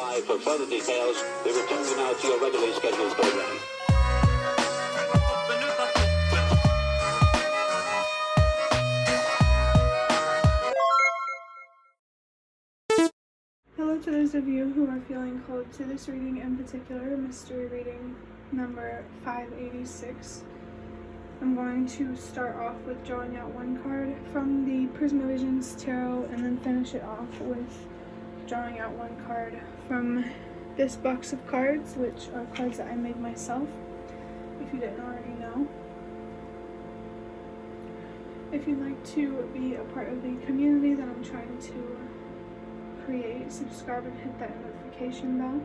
by for further details. We return you now to your regularly scheduled program. Hello to those of you who are feeling called to this reading in particular, mystery reading number 586. I'm going to start off with drawing out one card from the Prismavisions Tarot and then finish it off with drawing out one card from this box of cards, which are cards that I made myself, if you didn't already know. If you'd like to be a part of the community that I'm trying to create, subscribe and hit that notification bell.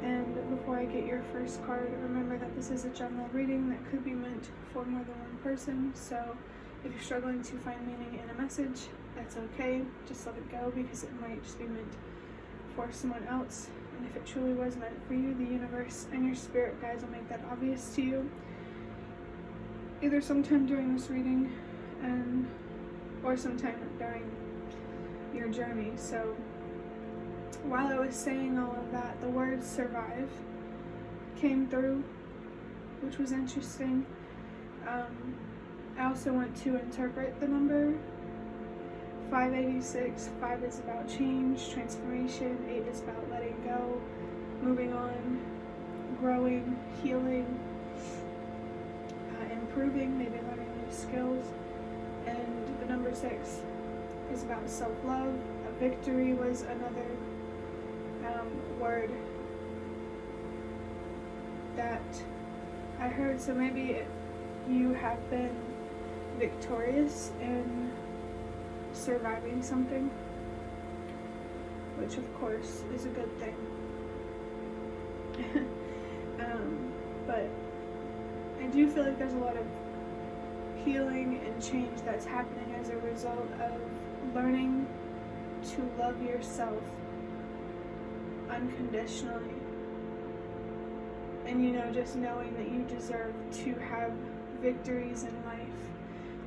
And before I get your first card, remember that this is a general reading that could be meant for more than one person. So if you're struggling to find meaning in a message, that's okay. Just let it go, because it might just be meant for someone else. And if it truly was meant for you, the universe and your spirit guides will make that obvious to you, either sometime during this reading or sometime during your journey. So while I was saying all of that, the word survive came through, which was interesting. I also want to interpret the number 586. 5 is about change, transformation. 8 is about letting go, moving on, growing, healing, improving, maybe learning new skills. And the number 6 is about self-love. A victory was another word that I heard. So maybe you have been victorious in surviving something, which of course is a good thing. But I do feel like there's a lot of healing and change that's happening as a result of learning to love yourself unconditionally, and just knowing that you deserve to have victories in life.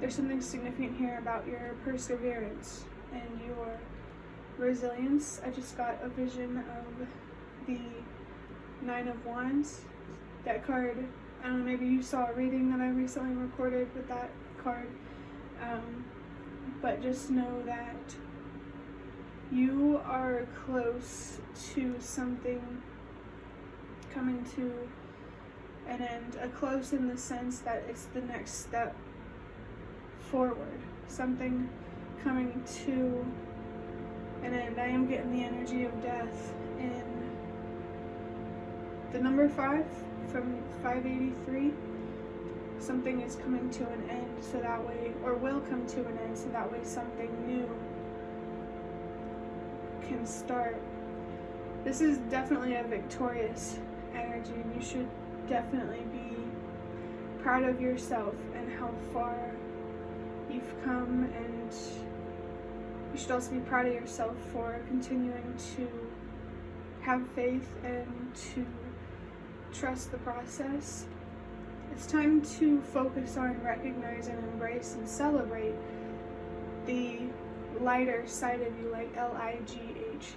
There's something significant here about your perseverance and your resilience. I just got a vision of the 9 of Wands. That card, I don't know, maybe you saw a reading that I recently recorded with that card, but just know that you are close to something coming to an end. A close in the sense that it's the next step forward. Something coming to an end. I am getting the energy of death in the number 5 from 583. Something is coming to an end, so that way, or will come to an end, so that way something new can start. This is definitely a victorious energy, and you should definitely be proud of yourself and how far you've come, and you should also be proud of yourself for continuing to have faith and to trust the process. It's time to focus on, recognize, and embrace and celebrate the lighter side of you, like LIGHT,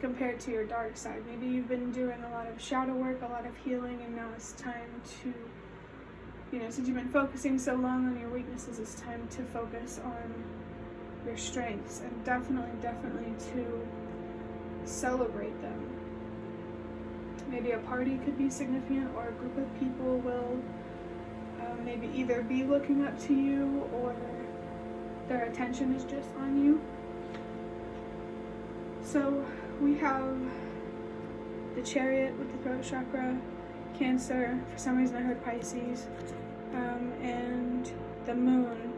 compared to your dark side. Maybe you've been doing a lot of shadow work, a lot of healing, and now it's time to, since you've been focusing so long on your weaknesses, it's time to focus on your strengths, and definitely to celebrate them. Maybe a party could be significant, or a group of people will maybe either be looking up to you, or their attention is just on you. So we have the Chariot with the throat chakra, Cancer, for some reason I heard Pisces, and the Moon.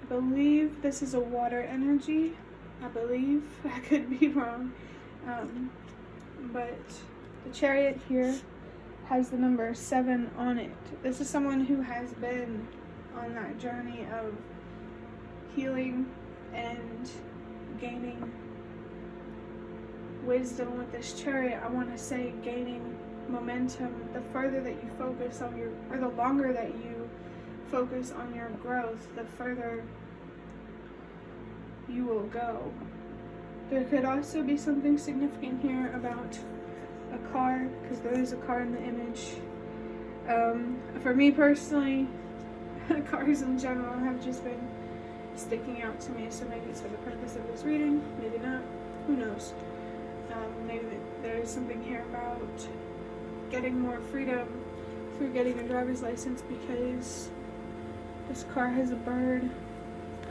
I believe this is a water energy. I believe. I could be wrong. But the Chariot here has the number 7 on it. This is someone who has been on that journey of healing and gaining wisdom with this Chariot. I want to say gaining momentum. The further that you focus on the longer that you focus on your growth, the further you will go. There could also be something significant here about a car, because there is a car in the image. For me personally, cars in general have just been sticking out to me, so maybe it's for the purpose of this reading, maybe not, who knows. Maybe there's something here about getting more freedom through getting a driver's license, because this car has a bird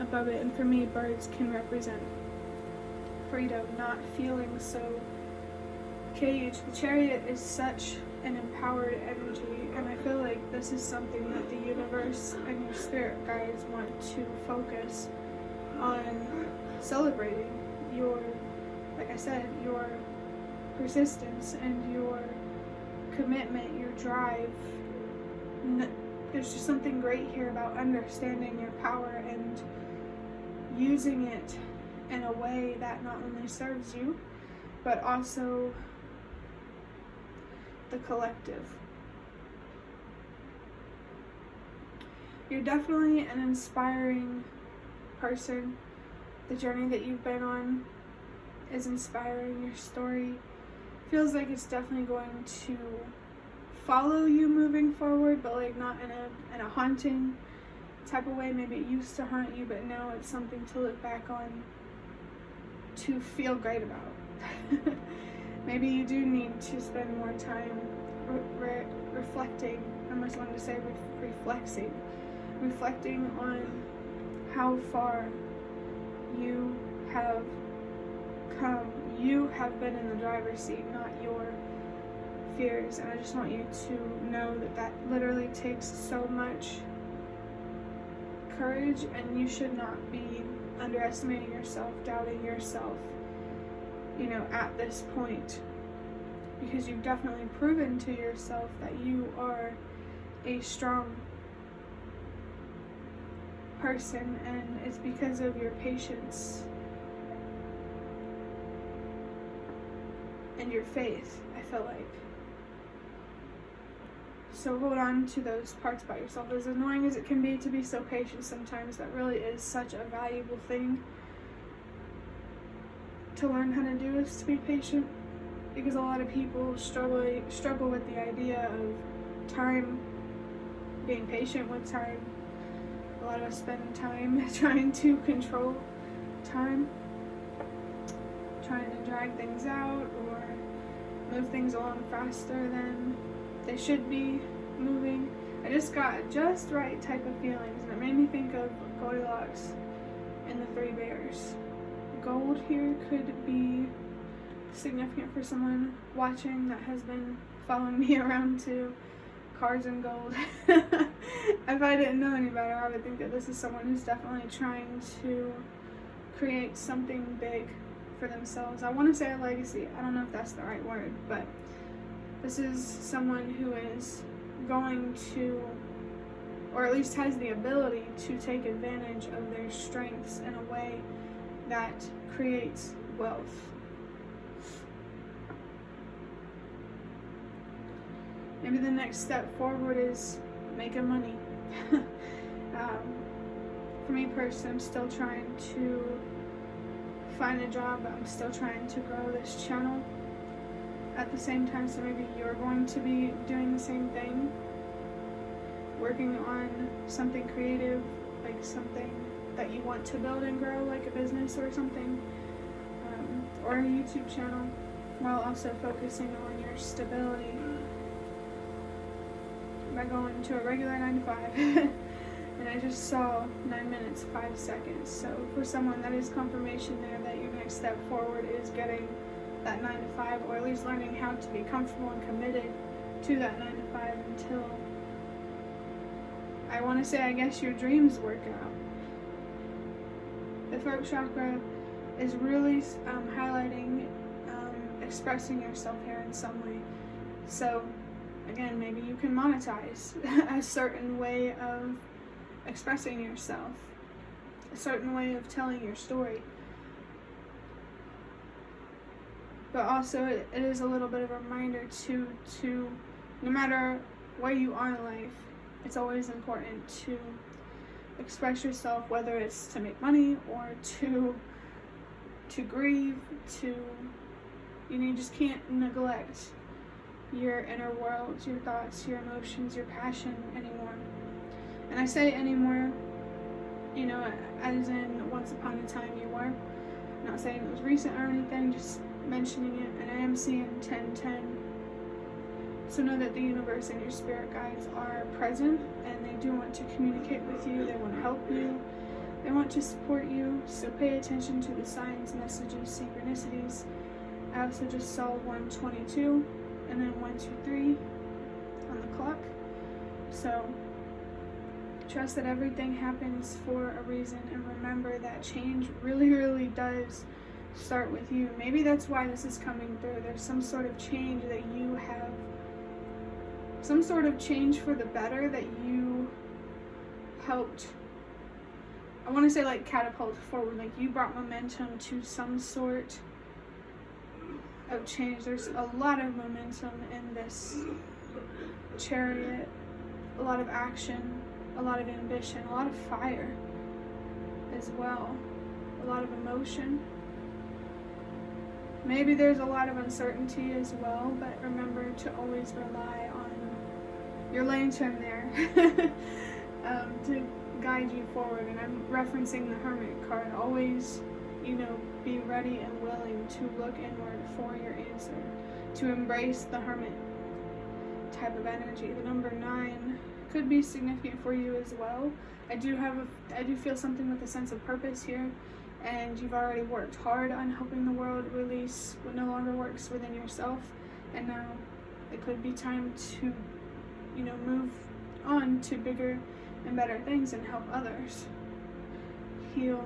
above it, and for me, birds can represent freedom, not feeling so caged. The Chariot is such an empowered energy, and I feel like this is something that the universe and your spirit guides want to focus on celebrating. Your, like I said, your persistence and your commitment, your drive. There's just something great here about understanding your power and using it in a way that not only serves you, but also the collective. You're definitely an inspiring person. The journey that you've been on is inspiring. Your story feels like it's definitely going to follow you moving forward, but like not in a haunting type of way. Maybe it used to haunt you, but now it's something to look back on to feel great about. Maybe you do need to spend more time reflecting. I almost wanted to say reflecting on how far you have come. You have been in the driver's seat, not your fears. And I just want you to know that that literally takes so much courage, and you should not be underestimating yourself, doubting yourself, at this point, because you've definitely proven to yourself that you are a strong person, and it's because of your patience and your faith, I feel like. So hold on to those parts about yourself. As annoying as it can be to be so patient sometimes, that really is such a valuable thing to learn how to do, is to be patient, because a lot of people struggle with the idea of time, being patient with time. A lot of us spend time trying to control time, trying to drag things out or move things along faster than they should be moving. I just got just right type of feelings, and it made me think of Goldilocks and the Three Bears. Gold here could be significant for someone watching that has been following me around to cars and gold. If I didn't know any better, I would think that this is someone who's definitely trying to create something big for themselves. I want to say a legacy. I don't know if that's the right word, but this is someone who is going to, or at least has the ability to take advantage of their strengths in a way that creates wealth. Maybe the next step forward is making money. For me personally, I'm still trying to find a job, but I'm still trying to grow this channel at the same time, so maybe you're going to be doing the same thing, working on something creative, like something that you want to build and grow, like a business or something, or a YouTube channel, while also focusing on your stability by going to a regular 9 to 5. And I just saw 9 minutes 5 seconds. So for someone, that is confirmation there that your next step forward is getting that 9 to 5, or at least learning how to be comfortable and committed to that 9 to 5 until, I want to say, I guess your dreams work out. The throat chakra is really highlighting expressing yourself here in some way. So again, maybe you can monetize a certain way of expressing yourself, a certain way of telling your story. But also it is a little bit of a reminder to no matter where you are in life, it's always important to express yourself, whether it's to make money or to to grieve, to, you just can't neglect your inner world, your thoughts, your emotions, your passion anymore. And I say anymore, as in once upon a time you were. I'm not saying it was recent or anything, just mentioning it. And I am seeing 1010. So know that the universe and your spirit guides are present, and they do want to communicate with you. They want to help you. They want to support you. So pay attention to the signs, messages, synchronicities. I also just saw 122 and then 123 on the clock. So trust that everything happens for a reason, and remember that change really, really does start with you. Maybe that's why this is coming through. There's some sort of change that you have, some sort of change for the better that you helped, I want to say like catapult forward, like you brought momentum to some sort of change. There's a lot of momentum in this Chariot, a lot of action, a lot of ambition, a lot of fire as well, a lot of emotion. Maybe there's a lot of uncertainty as well, but remember to always rely on your lantern there to guide you forward. And I'm referencing the Hermit card. Always, be ready and willing to look inward for your answer, to embrace the Hermit type of energy. The number 9 could be significant for you as well. I do feel something with a sense of purpose here, and you've already worked hard on helping the world release what no longer works within yourself, and now it could be time to move on to bigger and better things and help others heal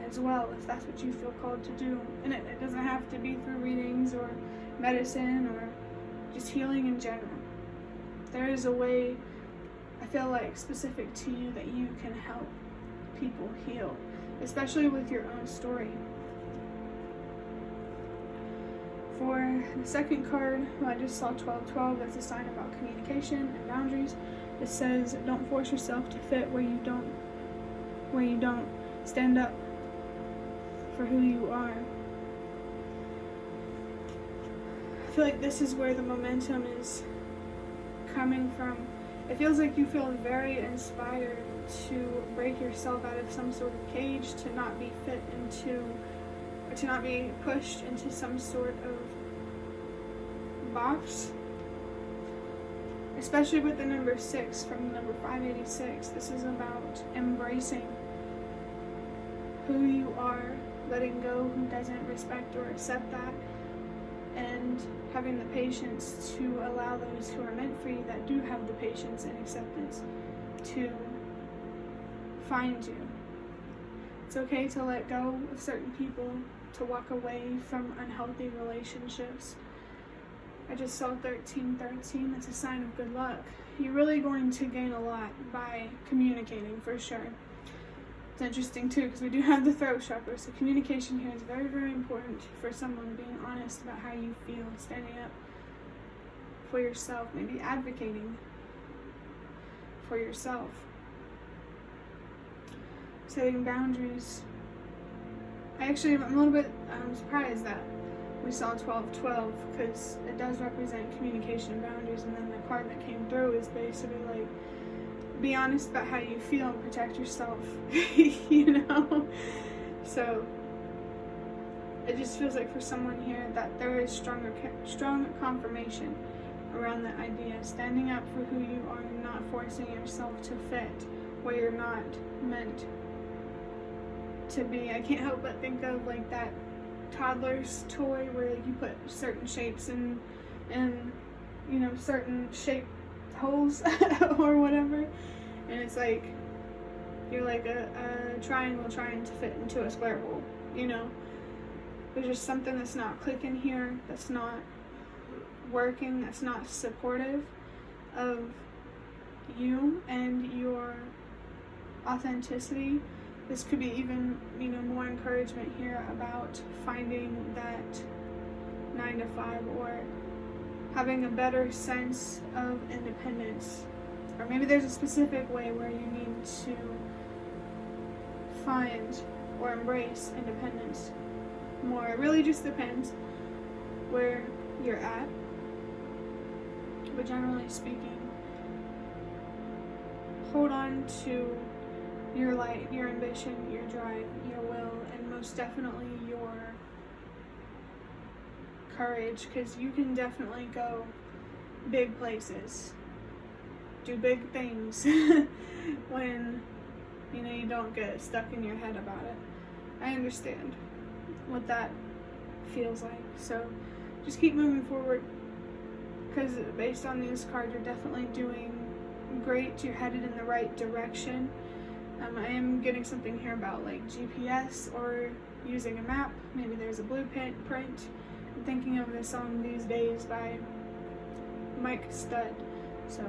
as well, if that's what you feel called to do. And it doesn't have to be through readings or medicine or just healing in general. There is a way, I feel like, specific to you that you can help people heal, especially with your own story. For the second card, I just saw 1212. That's a sign about communication and boundaries. It says, don't force yourself to fit where you don't stand up for who you are. I feel like this is where the momentum is coming from. It feels like you feel very inspired to break yourself out of some sort of cage, to not be fit into, or to not be pushed into some sort of box. Especially with the number 6 from the number 586. This is about embracing who you are, letting go who doesn't respect or accept that, and having the patience to allow those who are meant for you, that do have the patience and acceptance, to find you. It's okay to let go of certain people, to walk away from unhealthy relationships. I just saw 1313. That's a sign of good luck. You're really going to gain a lot by communicating, for sure. It's interesting too, because we do have the throat chakra, so communication here is very, very important for someone, being honest about how you feel, standing up for yourself, maybe advocating for yourself, setting boundaries. I'm a little bit surprised that we saw 1212, because it does represent communication and boundaries, and then the card that came through is basically like, be honest about how you feel and protect yourself. So it just feels like for someone here that there is strong confirmation around that idea, standing up for who you are and not forcing yourself to fit where you're not meant to be. I can't help but think of like that toddler's toy where you put certain shapes in certain shaped holes or whatever, and it's like you're like a triangle trying to fit into a square hole. There's just something that's not clicking here, that's not working, that's not supportive of you and your authenticity. This could be even more encouragement here about finding that 9 to 5, or having a better sense of independence. Or maybe there's a specific way where you need to find or embrace independence more. It really just depends where you're at. But generally speaking, hold on to your light, your ambition, your drive, your will, and most definitely your courage, because you can definitely go big places, do big things when you don't get stuck in your head about it. I understand what that feels like, so just keep moving forward, because based on these cards, you're definitely doing great. You're headed in the right direction. I am getting something here about like GPS or using a map. Maybe there's a blueprint. I'm thinking of this song These Days by Mike Stud. So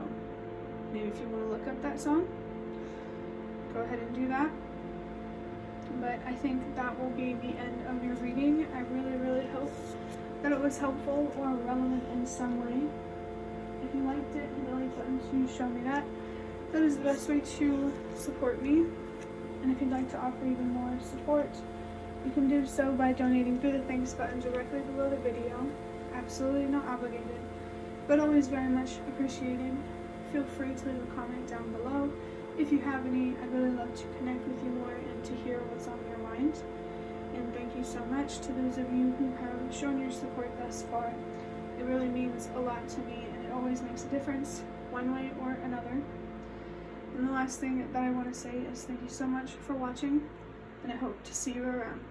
maybe if you want to look up that song, go ahead and do that. But I think that will be the end of your reading. I really hope that it was helpful or relevant in some way. If you liked it, hit the like button to show me that. That is the best way to support me. And if you'd like to offer even more support, you can do so by donating through the thanks button directly below the video. Absolutely not obligated, but always very much appreciated. Feel free to leave a comment down below if you have any. I'd really love to connect with you more and to hear what's on your mind. And thank you so much to those of you who have shown your support thus far. It really means a lot to me, and it always makes a difference one way or another. And the last thing that I want to say is thank you so much for watching, and I hope to see you around.